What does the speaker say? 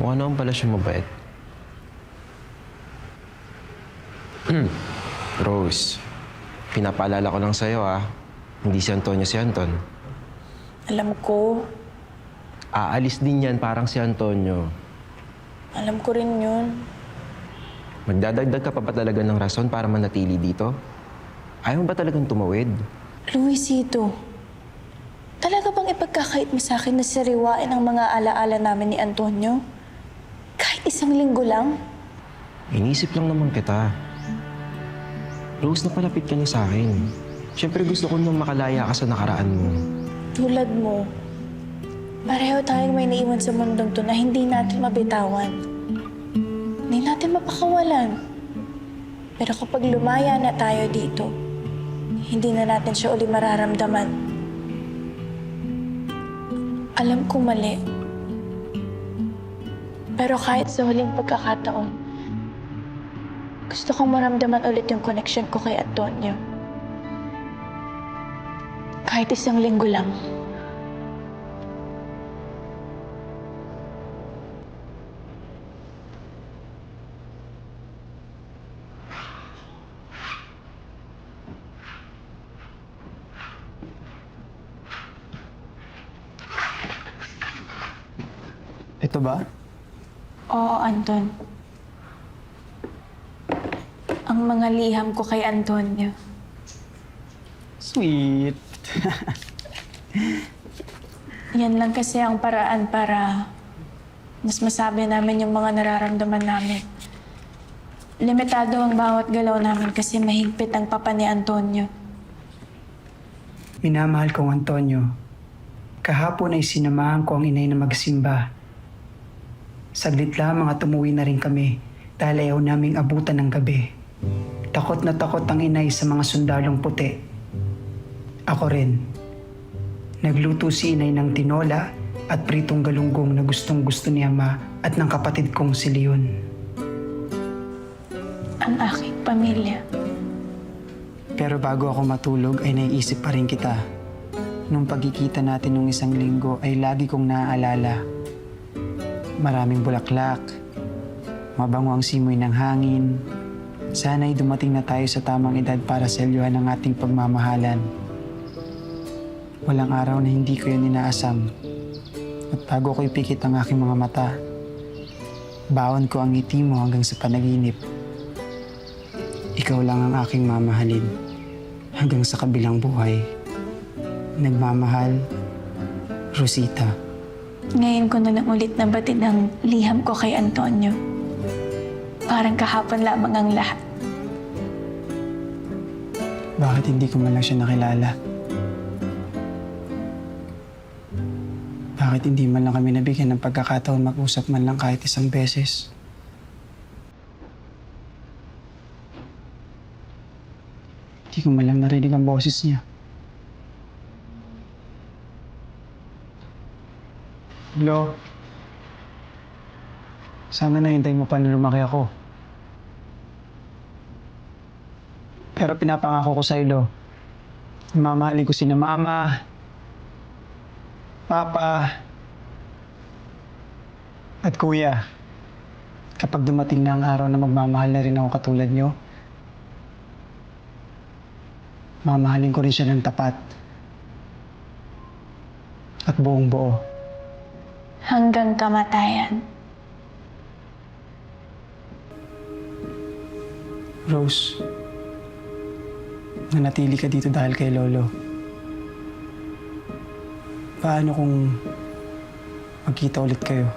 Mukha naman pala siya mabait. Rose, pinapaalala ko lang sa'yo hindi si Antonio si Anton. Alam ko. Aalis din yan parang si Antonio. Alam ko rin yun. Magdadagdag ka pa ba talaga ng rason para manatili dito? Ayaw mo ba talagang tumawid? Luisito, talaga bang ipagkakait mo sa akin na sariwain ang mga alaala namin ni Antonio? Kahit isang linggo lang? Inisip lang naman kita. Rose, napalapit ka na sa akin. Siyempre gusto ko nang makalaya ka sa nakaraan mo. Tulad mo, pareho tayong may naiwan sa mundong to na hindi natin mabitawan. Hindi natin mapakawalan. Pero kapag lumaya na tayo dito, hindi na natin siya uli mararamdaman. Alam kong mali. Pero kahit sa huling pagkakataon, gusto kong maramdaman ulit yung connection ko kay Antonio. Kahit isang linggo lang. Ito ba? Oo, Anton. Ang mga liham ko kay Antonio. Sweet. Yan lang kasi ang paraan para mas masabi namin yung mga nararamdaman namin. Limitado ang bawat galaw namin kasi mahigpit ang papa ni Antonio. Minamahal kong Antonio. Kahapon ay sinamahan ko ang inay na magsimba. Saglit lamang at umuwi na rin kami dahil ayaw naming abutan ng gabi. Takot na takot ang inay sa mga sundalong puti. Ako rin. Nagluto si inay ng tinola at pritong galunggong na gustong gusto ni Ama at ng kapatid kong si Leon. Ang aking pamilya. Pero bago ako matulog ay naiisip pa rin kita. Nung pagkikita natin nung isang linggo ay lagi kong naaalala. Maraming bulaklak, mabango ang simoy ng hangin. Sana'y dumating na tayo sa tamang edad para selyuhan ang ating pagmamahalan. Walang araw na hindi ko yun inaasam. At bago ko ipikit ang aking mga mata, baon ko ang ngiti mo hanggang sa panaginip. Ikaw lang ang aking mamahalin hanggang sa kabilang buhay. Nagmamahal, Rosita. Ngayon ko na lang ulit nabatid ang liham ko kay Antonio. Parang kahapon lamang ang lahat. Bakit hindi ko man lang siya nakilala? Bakit hindi man lang kami nabigyan ng pagkakataon mag-usap man lang kahit isang beses? Hindi ko man lang narinig ang boses niya. Lo, sana nahintay mo pa na lumaki ako. Pero pinapangako ko sa'yo, Lo, mamahalin ko sina Mama, Papa, at Kuya. Kapag dumating na ang araw na magmamahal na rin ako katulad niyo, mamahalin ko rin siya ng tapat at buong buo. Hanggang kamatayan. Rose, nanatili ka dito dahil kay Lolo. Paano kung magkita ulit kayo?